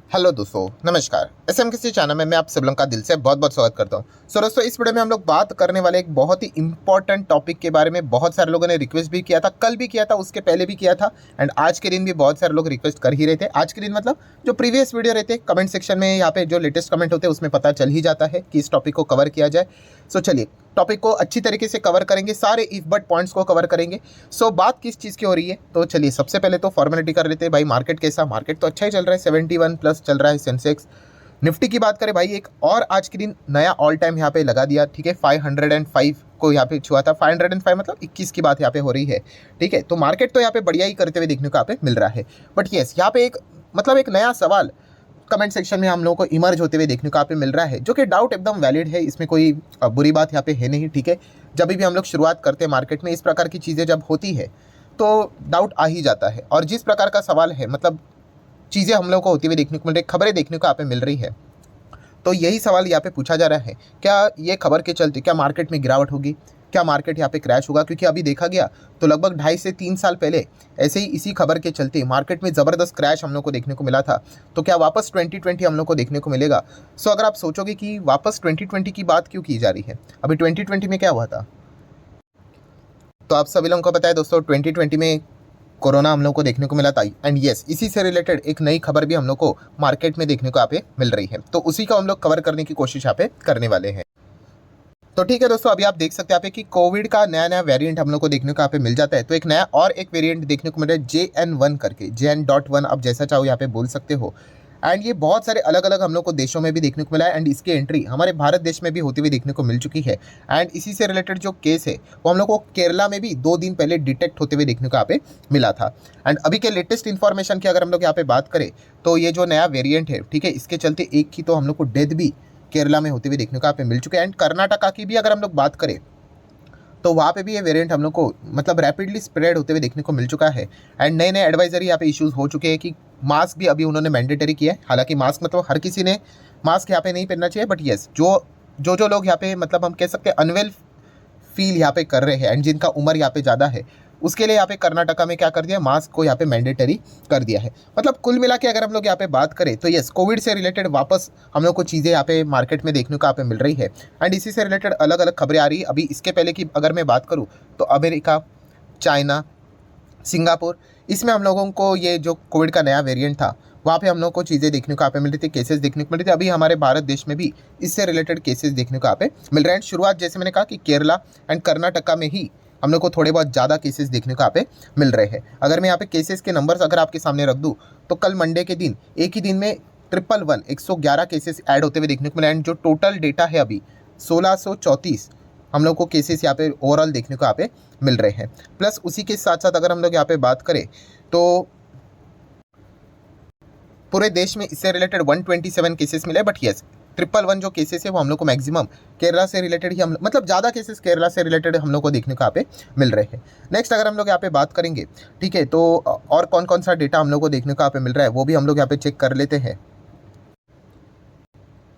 Hello दोस्तों, नमस्कार। SM किसी चैनल में मैं आप सब लोगों का दिल से बहुत बहुत स्वागत करता हूं। दोस्तों, इस वीडियो में हम लोग बात करने वाले एक बहुत ही इंपॉर्टेंट टॉपिक के बारे में। बहुत सारे लोगों ने रिक्वेस्ट भी किया था, कल भी किया था, उसके पहले भी किया था एंड आज के दिन भी बहुत सारे लोग रिक्वेस्ट कर ही रहे थे। आज के दिन मतलब जो प्रीवियस वीडियो रहते, कमेंट सेक्शन में यहाँ पे जो लेटेस्ट कमेंट होते हैं उसमें पता चल ही जाता है कि इस टॉपिक को कवर किया जाए। सो चलिए, टॉपिक को अच्छी तरीके से कवर करेंगे, सारे इफ बट पॉइंट्स को कवर करेंगे। सो बात किस चीज़ की हो रही है, तो चलिए सबसे पहले तो फॉर्मेलिटी कर लेते हैं। भाई मार्केट कैसा? मार्केट तो अच्छा ही चल रहा है, 71 प्लस चल रहा है सेंसेक्स। निफ्टी की बात करें भाई, एक और आज के दिन नया ऑल टाइम यहाँ पे लगा दिया। ठीक है, 505 को यहाँ पे छुआ था। 505 मतलब 21 की बात यहाँ पे हो रही है। ठीक है, तो मार्केट तो यहाँ पे बढ़िया ही करते हुए देखने को यहाँ पे मिल रहा है। बट यस, यहाँ पे एक मतलब एक नया सवाल कमेंट सेक्शन में हम लोगों को इमर्ज होते हुए देखने को यहाँ पे मिल रहा है, जो कि डाउट एकदम वैलिड है, इसमें कोई बुरी बात यहाँ पे है नहीं। ठीक है, जब भी हम लोग शुरुआत करते हैं मार्केट में, इस प्रकार की चीज़ें जब होती है तो डाउट आ ही जाता है। और जिस प्रकार का सवाल है, मतलब चीज़ें हम लोग को होती हुई देखने को मिल रही, खबरें देखने को यहाँ पे मिल रही है, तो यही सवाल यहाँ पे पूछा जा रहा है, क्या ये खबर के चलते क्या मार्केट में गिरावट होगी, क्या मार्केट यहाँ पे क्रैश होगा? क्योंकि अभी देखा गया तो लगभग 2.5 से 3 साल पहले ऐसे ही इसी खबर के चलते मार्केट में ज़बरदस्त क्रैश हम लोग को देखने को मिला था। तो क्या वापस 2020 हम लोग को देखने को मिलेगा? सो अगर आप सोचोगे कि वापस 2020 की बात क्यों की जा रही है, अभी 2020 में क्या हुआ था, तो आप सभी लोगों को पता है दोस्तों, 2020 में कोरोना हम लोग को देखने को मिला था। एंड यस, इसी से रिलेटेड एक नई खबर भी हम लोग को मार्केट में देखने को यहाँ पे मिल रही है, तो उसी को हम लोग कवर करने की कोशिश यहाँ पे करने वाले हैं। तो ठीक है दोस्तों, अभी आप देख सकते हैं यहाँ पे कि कोविड का नया नया वेरिएंट हम लोग को देखने को यहाँ पे मिल जाता है। तो एक नया और एक वेरिएंट देखने को मिल रहा है, JN1 करके, JN.1 आप जैसा चाहो यहाँ पे बोल सकते हो। एंड ये बहुत सारे अलग अलग हम लोग को देशों में भी देखने को मिला है एंड इसकी एंट्री हमारे भारत देश में भी होती हुई देखने को मिल चुकी है। एंड इसी से रिलेटेड जो केस है वो हम लोग को केरला में भी 2 दिन पहले डिटेक्ट होते हुए देखने को यहाँ पे मिला था। एंड अभी के लेटेस्ट इन्फॉर्मेशन की अगर हम लोग यहाँ पे बात करें, तो ये जो नया वेरिएंट है, ठीक है, इसके चलते एक की तो हम लोग को डेथ भी केरला में होते हुए देखने को यहाँ पे मिल चुके हैं। एंड कर्नाटका की भी अगर हम लोग बात करें, तो वहाँ पे भी ये वेरिएंट हम लोग को मतलब रैपिडली स्प्रेड होते हुए देखने को मिल चुका है। एंड नए नए एडवाइजरी यहाँ पे इश्यूज हो चुके हैं कि मास्क भी अभी उन्होंने मैंडेटरी किया है। हालांकि मास्क मतलब हर किसी ने मास्क यहाँ पे नहीं पहनना चाहिए, बट येस, जो लोग यहाँ पे मतलब हम कह सकते हैं अनवेल फील यहाँ पे कर रहे हैं एंड जिनका उम्र यहाँ पे ज़्यादा है, उसके लिए यहाँ पे कर्नाटका में क्या कर दिया, मास्क को यहाँ पे मैंडेटरी कर दिया है। मतलब कुल मिला के अगर हम लोग यहाँ पे बात करें, तो यस, कोविड से रिलेटेड वापस हम लोग को चीज़ें यहाँ पे मार्केट में देखने को यहाँ पे मिल रही है। एंड इसी से रिलेटेड अलग अलग खबरें आ रही है। अभी इसके पहले की अगर मैं बात करूँ, तो अमेरिका, चाइना, सिंगापुर, इसमें हम लोगों को ये जो कोविड का नया वेरिएंट था, वहाँ पे हम लोग को चीज़ें देखने को यहाँ पे मिल रही थी, केसेस देखने को मिल रही थी। अभी हमारे भारत देश में भी इससे रिलेटेड केसेस देखने को यहाँ पे मिल रहे हैं। शुरुआत जैसे मैंने कहा कि केरला एंड कर्नाटका में ही हम लोग को थोड़े बहुत ज़्यादा केसेस देखने को यहाँ पे मिल रहे हैं। अगर मैं यहाँ पे केसेस के नंबर्स अगर आपके सामने रख दूँ, तो कल मंडे के दिन एक ही दिन में 111 केसेस ऐड होते हुए देखने को मिला। एंड जो टोटल डेटा है अभी 1634 हम लोग को केसेस यहाँ पे ओवरऑल देखने को यहाँ पे मिल रहे हैं। प्लस उसी के साथ साथ अगर हम लोग यहाँ पे बात करें, तो पूरे देश में इससे रिलेटेड 127 केसेस मिले। बट येस, 111 जो केसेस है वो हम लोग को मैक्सिमम केरला से रिलेटेड ही हम मतलब ज़्यादा केसेस केरला से रिलेटेड हम लोग को देखने को यहाँ पे मिल रहे हैं। नेक्स्ट अगर हम लोग यहाँ पे बात करेंगे, ठीक है, तो और कौन कौन सा डेटा हम लोग को देखने को यहाँ पे मिल रहा है वो भी हम लोग यहाँ पे चेक कर लेते हैं।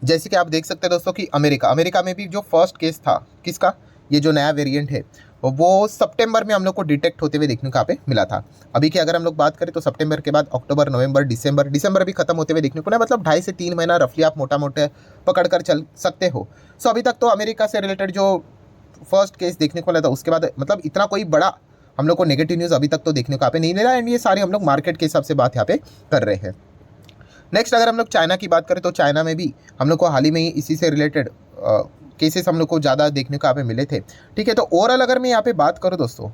जैसे कि आप देख सकते हैं दोस्तों कि अमेरिका में भी जो फर्स्ट केस था किसका, ये जो नया वेरिएंट है, वो सितंबर में हम लोग को डिटेक्ट होते हुए देखने को यहाँ पे मिला था। अभी की अगर हम लोग बात करें, तो सितंबर के बाद अक्टूबर, नवंबर, दिसंबर भी खत्म होते हुए देखने को ना, मतलब 2.5 से 3 महीना रफली आप मोटा मोटे पकड़ कर चल सकते हो। सो अभी तक तो अमेरिका से रिलेटेड जो फर्स्ट केस देखने को मिला था, उसके बाद मतलब इतना कोई बड़ा हम लोग को नेगेटिव न्यूज़ अभी तक तो देखने को यहाँ पे नहीं मिला। एंड ये सारे हम लोग मार्केट के हिसाब से बात यहाँ पे कर रहे हैं। नेक्स्ट अगर हम लोग चाइना की बात करें, तो चाइना में भी हम लोग को हाल ही में ही इसी से रिलेटेड केसेस हम लोग को ज़्यादा देखने को यहाँ पे मिले थे। ठीक है, तो ओवरऑल अगर मैं यहाँ पे बात करूँ दोस्तों,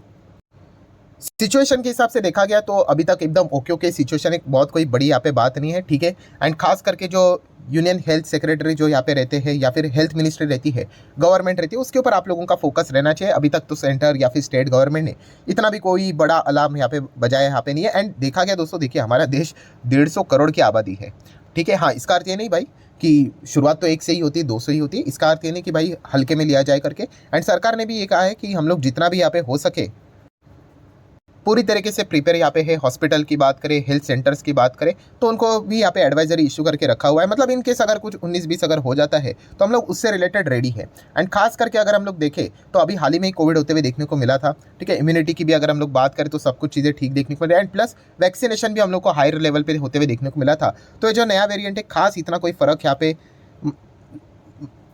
सिचुएशन के हिसाब से देखा गया तो अभी तक एकदम ओके ओके सिचुएशन, एक बहुत कोई बड़ी यहाँ पे बात नहीं है। ठीक है, एंड खास करके जो यूनियन हेल्थ सेक्रेटरी जो यहाँ पे रहते हैं, या फिर हेल्थ मिनिस्ट्री रहती है, गवर्नमेंट रहती है, उसके ऊपर आप लोगों का फोकस रहना चाहिए। अभी तक तो सेंटर या फिर स्टेट गवर्नमेंट ने इतना भी कोई बड़ा अलार्म यहाँ पे बजाया यहाँ पे नहीं है। एंड देखा गया दोस्तों, देखिए हमारा देश 150 करोड़ की आबादी है। ठीक है, हाँ, इसका अर्थ ये नहीं भाई कि शुरुआत तो 1 से ही होती है, 2 से ही होती है। इसका अर्थ ये नहीं कि भाई हल्के में लिया जाए करके। एंड सरकार ने भी ये कहा है कि हम लोग जितना भी यहाँ पे हो सके पूरी तरीके से प्रिपेयर यहाँ पे है। हॉस्पिटल की बात करें, हेल्थ सेंटर्स की बात करें, तो उनको भी यहाँ पे एडवाइजरी इशू करके रखा हुआ है। मतलब इन केस अगर कुछ 19-20 अगर हो जाता है तो हम लोग उससे रिलेटेड रेडी है। एंड खास करके अगर हम लोग देखें तो अभी हाल ही में कोविड होते हुए देखने को मिला था, ठीक है। इम्यूनिटी की भी अगर हम लोग बात करें तो सब कुछ चीज़ें ठीक देखने को मिली, एंड प्लस वैक्सीनेशन भी हम लोग को हायर लेवल पे होते हुए देखने को मिला था। तो ये जो नया वेरिएंट है, खास इतना कोई फर्क यहाँ पे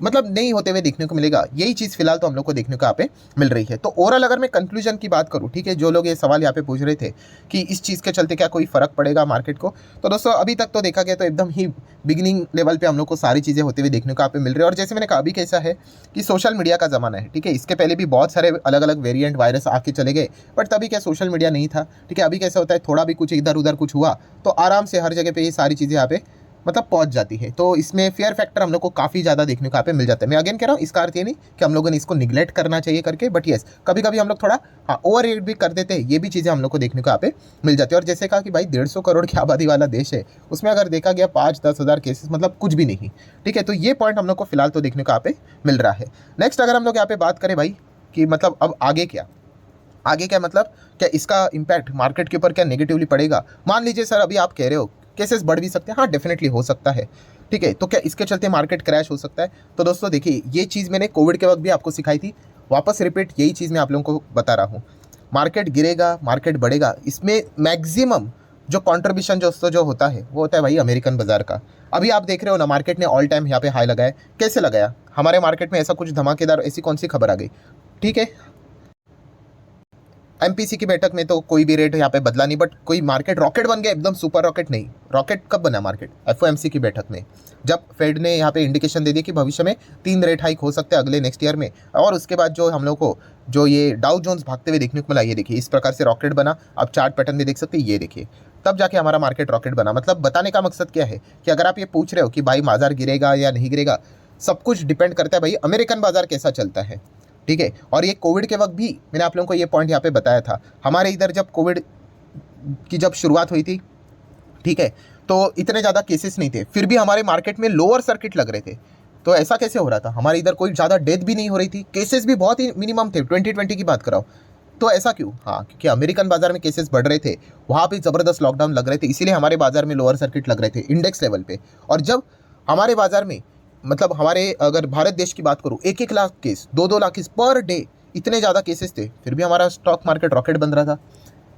मतलब नहीं होते हुए देखने को मिलेगा। यही चीज़ फिलहाल तो हम लोग को देखने को यहाँ पे मिल रही है। तो ओवरऑल अगर मैं कंक्लूजन की बात करूँ, ठीक है, जो लोग ये सवाल यहाँ पे पूछ रहे थे कि इस चीज़ के चलते क्या कोई फ़र्क पड़ेगा मार्केट को, तो दोस्तों अभी तक तो देखा गया तो एकदम ही बिगिनिंग लेवल पे हम लोग को सारी चीज़ें होते हुए देखने को यहाँ पे मिल रही है। और जैसे मैंने कहा, अभी कैसा है कि सोशल मीडिया का ज़माना है, ठीक है। इसके पहले भी बहुत सारे अलग अलग वेरिएंट वायरस आके चले गए, बट तभी क्या सोशल मीडिया नहीं था, ठीक है। अभी कैसा होता है, थोड़ा भी कुछ इधर उधर कुछ हुआ तो आराम से हर जगह पे ये सारी चीज़ें यहाँ पे मतलब पहुंच जाती है। तो इसमें फेयर फैक्टर हम लोग को काफ़ी ज़्यादा देखने को यहाँ पे मिल जाता है। मैं अगेन कह रहा हूँ, इसका अर्थ ये नहीं कि हम लोगों ने इसको निगलेक्ट करना चाहिए करके, बट येस कभी कभी हम लोग थोड़ा ओवर रेट भी कर देते हैं। ये भी चीज़ें हम लोग को देखने को यहाँ पे मिल जाती है। और जैसे कहा कि भाई 150 करोड़ की आबादी वाला देश है, उसमें अगर देखा गया 5-10 हज़ार केसेस मतलब कुछ भी नहीं, ठीक है। तो ये पॉइंट हम लोग को फिलहाल तो देखने को यहाँ पे मिल रहा है। नेक्स्ट अगर हम लोग यहाँ पे बात करें भाई कि मतलब अब आगे क्या मतलब क्या इसका इम्पैक्ट मार्केट के ऊपर क्या नेगेटिवली पड़ेगा। मान लीजिए सर अभी आप कह रहे हो केसेस बढ़ भी सकते हैं, हाँ डेफिनेटली हो सकता है, ठीक है। तो क्या इसके चलते मार्केट क्रैश हो सकता है? तो दोस्तों देखिए, ये चीज़ मैंने कोविड के वक्त भी आपको सिखाई थी, वापस रिपीट यही चीज़ मैं आप लोगों को बता रहा हूँ। मार्केट गिरेगा, मार्केट बढ़ेगा, इसमें मैक्सिमम जो कॉन्ट्रीब्यूशन जो होता है वो होता है भाई अमेरिकन बाजार का। अभी आप देख रहे हो ना, मार्केट ने ऑल टाइम यहाँ पे हाई लगाया। कैसे लगाया? हमारे मार्केट में ऐसा कुछ धमाकेदार ऐसी कौन सी खबर आ गई, ठीक है। एमपीसी की बैठक में तो कोई भी रेट यहाँ पे बदला नहीं, बट कोई मार्केट रॉकेट बन गया एकदम सुपर रॉकेट नहीं। रॉकेट कब बना मार्केट? एफओएमसी की बैठक में, जब फेड ने यहाँ पे इंडिकेशन दे दी कि भविष्य में 3 रेट हाइक हो सकते हैं अगले नेक्स्ट ईयर में। और उसके बाद जो हम लोग को जो ये डाउ जोन्स भागते हुए देखने को मिला, ये देखिए इस प्रकार से रॉकेट बना। आप चार्ट पैटर्न में देख सकते हैं, ये देखिए तब जाके हमारा मार्केट रॉकेट बना। मतलब बताने का मकसद क्या है कि अगर आप ये पूछ रहे हो कि भाई बाजार गिरेगा या नहीं गिरेगा, सब कुछ डिपेंड करता है भाई अमेरिकन बाजार कैसा चलता है, ठीक है। और ये कोविड के वक्त भी मैंने आप लोगों को ये पॉइंट यहाँ पे बताया था। हमारे इधर जब कोविड की जब शुरुआत हुई थी, ठीक है, तो इतने ज़्यादा केसेस नहीं थे, फिर भी हमारे मार्केट में लोअर सर्किट लग रहे थे। तो ऐसा कैसे हो रहा था? हमारे इधर कोई ज़्यादा डेथ भी नहीं हो रही थी, केसेस भी बहुत ही मिनिमम थे। 2020 की बात कराओ तो ऐसा क्यों? हाँ, क्योंकि अमेरिकन बाजार में केसेस बढ़ रहे थे, वहाँ पे ज़बरदस्त लॉकडाउन लग रहे थे, इसीलिए हमारे बाजार में लोअर सर्किट लग रहे थे इंडेक्स लेवल पे। और जब हमारे बाजार में मतलब हमारे अगर भारत देश की बात करूँ, 1-1 lakh case, 2-2 lakh case per day, इतने ज़्यादा केसेस थे, फिर भी हमारा स्टॉक मार्केट रॉकेट बन रहा था।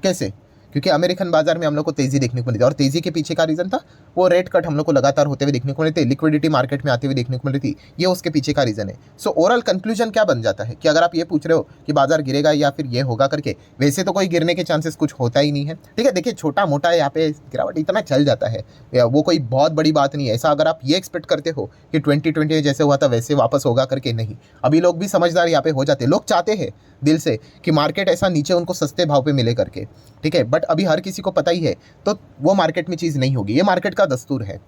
कैसे? क्योंकि अमेरिकन बाजार में हम लोग को तेज़ी देखने को मिली थी। और तेज़ी के पीछे का रीज़न था वो रेट कट हम लोग को लगातार होते हुए देखने को मिले थे, लिक्विडिटी मार्केट में आते हुए देखने को मिली थी, ये उसके पीछे का रीज़न है। सो ओवरऑल कंक्लूजन क्या बन जाता है कि अगर आप ये पूछ रहे हो कि बाजार गिरेगा या फिर ये होगा करके, वैसे तो कोई गिरने के चांसेस कुछ होता ही नहीं है, ठीक है। देखिए छोटा मोटा यहाँ पे गिरावट इतना चल जाता है, वो कोई बहुत बड़ी बात नहीं है। ऐसा अगर आप ये एक्सपेक्ट करते हो कि 2020 में जैसे हुआ था वैसे वापस होगा करके, नहीं। अभी लोग भी समझदार यहाँ पे हो जाते, लोग चाहते हैं दिल से कि मार्केट ऐसा नीचे उनको सस्ते भाव पे मिले करके, ठीक है। बट अभी हर किसी को पता ही है, तो वो मार्केट में चीज़ नहीं होगी, ये मार्केट का दस्तूर है,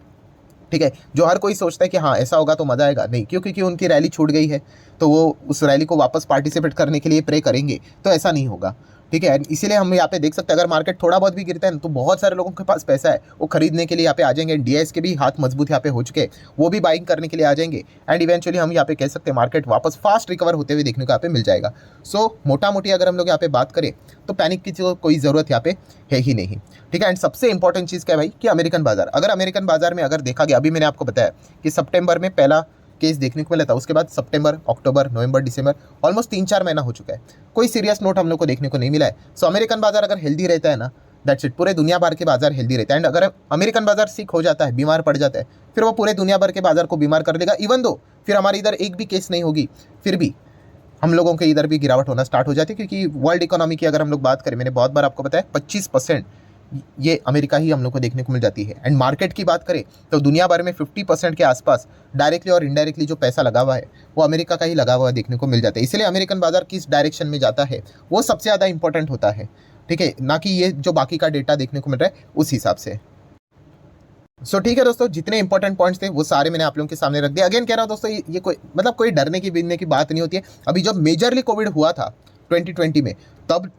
ठीक है। जो हर कोई सोचता है कि हाँ ऐसा होगा तो मज़ा आएगा, नहीं, क्यों? क्योंकि उनकी रैली छूट गई है, तो वो उस रैली को वापस पार्टिसिपेट करने के लिए प्रे करेंगे, तो ऐसा नहीं होगा, ठीक है। इसीलिए हम यहाँ पे देख सकते हैं अगर मार्केट थोड़ा बहुत भी गिरता है तो बहुत सारे लोगों के पास पैसा है, वो खरीदने के लिए यहाँ पे आ जाएंगे। डीआईएस के भी हाथ मजबूत यहाँ पे हो चुके, वो भी बाइंग करने के लिए आ जाएंगे, एंड इवेंचुअली हम यहाँ पे कह सकते हैं मार्केट वापस फास्ट रिकवर होते हुए देखने को यहाँ पे मिल जाएगा। सो मोटा मोटी अगर हम लोग यहाँ पे बात करें तो पैनिक की तो कोई ज़रूरत यहाँ पे है ही नहीं, ठीक है। एंड सबसे इंपॉर्टेंट चीज़ क्या है भाई कि अमेरिकन बाजार, अगर अमेरिकन बाजार में अगर देखा गया, अभी मैंने आपको बताया कि सितंबर में पहला केस देखने को मिला था, उसके बाद सितंबर, अक्टूबर, नवंबर, दिसंबर, ऑलमोस्ट 3-4 महीना हो चुका है, कोई सीरियस नोट हम लोग को देखने को नहीं मिला है। सो अमेरिकन बाजार अगर हेल्दी रहता है ना, दैट्स इट, पूरे दुनिया भर के बाजार हेल्दी रहता है। एंड अगर अमेरिकन बाजार सिक हो जाता है, बीमार पड़ जाता है, फिर वो पूरे दुनिया भर के बाजार को बीमार कर देगा। इवन दो फिर हमारे इधर एक भी केस नहीं होगी, फिर भी हम लोगों के इधर भी गिरावट होना स्टार्ट हो जाती है। क्योंकि वर्ल्ड इकोनॉमी की अगर हम लोग बात करें, मैंने बहुत बार आपको बताया 25% ये अमेरिका ही हम लोग को देखने को मिल जाती है। एंड मार्केट की बात करें तो दुनिया भर में 50% के आसपास डायरेक्टली और इनडायरेक्टली जो पैसा लगा हुआ है वो अमेरिका का ही लगा हुआ देखने को मिल जाता है। इसलिए अमेरिकन बाजार किस डायरेक्शन में जाता है वो सबसे ज़्यादा इंपॉर्टेंट होता है, ठीक है, ना कि ये जो बाकी का डेटा देखने को मिल रहा है उस हिसाब से। सो ठीक है दोस्तों, जितने इंपॉर्टेंट पॉइंट्स थे वो सारे मैंने आप लोगों के सामने रख दिया। अगेन कह रहा हूँ दोस्तों, ये कोई मतलब कोई डरने की बिनने की बात नहीं होती है। अभी जब मेजरली कोविड हुआ था 2020 में, तब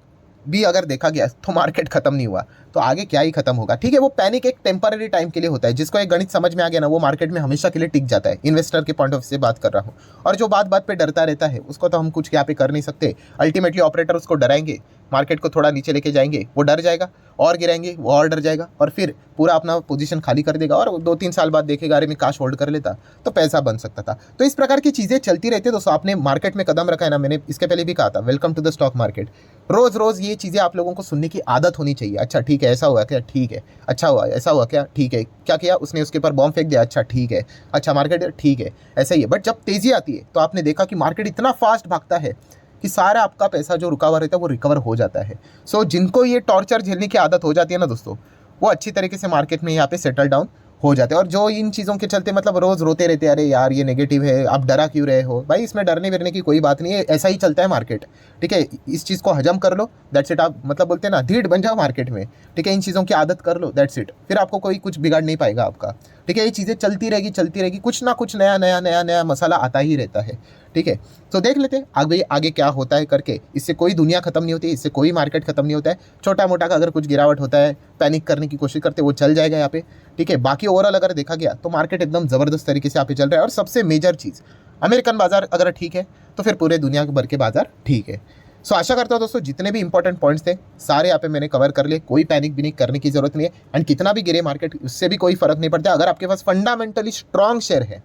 भी अगर देखा गया तो मार्केट खत्म नहीं हुआ, तो आगे क्या ही खत्म होगा, ठीक है। वो पैनिक एक टेम्पररी टाइम के लिए होता है, जिसको एक गणित समझ में आ गया ना, वो मार्केट में हमेशा के लिए टिक जाता है। इन्वेस्टर के पॉइंट ऑफ व्यू से बात कर रहा हूँ। और जो बात बात पे डरता रहता है उसको तो हम कुछ यहाँ पे कर नहीं सकते, अल्टीमेटली ऑपरेटर उसको डराएंगे मार्केट को थोड़ा नीचे लेके जाएंगे, वो डर जाएगा, और गिराएंगे वो और डर जाएगा, और फिर पूरा अपना पोजीशन खाली कर देगा, और 2-3 साल बाद देखेगा अरे मैं काश होल्ड कर लेता तो पैसा बन सकता था। तो इस प्रकार की चीज़ें चलती रहती है दोस्तों। आपने मार्केट में कदम रखा है ना, मैंने इसके पहले भी कहा था, welcome to the stock market. रोज़ रोज़ ये चीज़ें आप लोगों को सुनने की आदत होनी चाहिए। अच्छा ठीक है, ऐसा हुआ क्या, ठीक है, अच्छा हुआ, ऐसा हुआ क्या, ठीक है, क्या किया उसने, उसके ऊपर बॉम्ब फेंक दिया, अच्छा ठीक है, अच्छा मार्केट ठीक है, ऐसा ही है। बट जब तेज़ी आती है तो आपने देखा कि मार्केट इतना फास्ट भागता है कि सारा आपका पैसा जो रुका हुआ रहता है वो रिकवर हो जाता है। सो जिनको ये टॉर्चर झेलने की आदत हो जाती है ना दोस्तों, वो अच्छी तरीके से मार्केट में यहाँ पे सेटल डाउन हो जाते हैं। और जो इन चीज़ों के चलते मतलब रोज़ रोते रहते हैं, अरे यार ये नेगेटिव है, आप डरा क्यों रहे हो, भाई इसमें डरने विरने की कोई बात नहीं है, ऐसा ही चलता है मार्केट। ठीक है, इस चीज़ को हजम कर लो, दैट्स इट। आप मतलब बोलते हैं ना, धीर बन जाओ मार्केट में। ठीक है, इन चीज़ों की आदत कर लो, दैट्स इट। फिर आपको कोई कुछ बिगाड़ नहीं पाएगा आपका। ठीक है, ये चीज़ें चलती रहेगी चलती रहेगी, कुछ ना कुछ नया नया नया नया मसाला आता ही रहता है। ठीक है, तो देख लेते हैं आगे आगे क्या होता है करके। इससे कोई दुनिया खत्म नहीं होती, इससे कोई मार्केट खत्म नहीं होता है। छोटा मोटा का अगर कुछ गिरावट होता है, पैनिक करने की कोशिश करते, वो चल जाएगा यहाँ पे। ठीक है, बाकी ओवरऑल अगर देखा गया तो मार्केट एकदम ज़बरदस्त तरीके से यहाँ पे चल रहा है। और सबसे मेजर चीज़, अमेरिकन बाजार अगर ठीक है तो फिर पूरे दुनिया भर के बाजार ठीक है। सो आशा करता हूँ दोस्तों जितने भी इंपॉर्टेंट पॉइंट्स थे सारे यहाँ पे मैंने कवर कर लिए। कोई पैनिक भी नहीं करने की जरूरत नहीं है, एंड कितना भी गिरे मार्केट उससे भी कोई फर्क नहीं पड़ता अगर आपके पास फंडामेंटली स्ट्रॉन्ग शेयर है,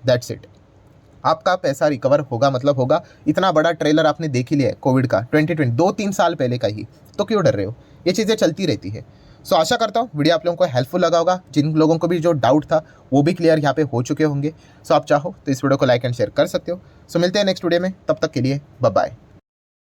दैट्स इट। आपका पैसा रिकवर होगा, मतलब होगा। इतना बड़ा ट्रेलर आपने देख ही लिया है कोविड का, 2020 2-3 साल पहले का ही, तो क्यों डर रहे हो, ये चीज़ें चलती रहती है। सो आशा करता हूँ वीडियो आप लोगों को हेल्पफुल लगा होगा। जिन लोगों को भी जो डाउट था वो भी क्लियर यहाँ पे हो चुके होंगे। सो आप चाहो तो इस वीडियो को लाइक एंड शेयर कर सकते हो। सो मिलते हैं नेक्स्ट वीडियो में, तब तक के लिए बाय बाय।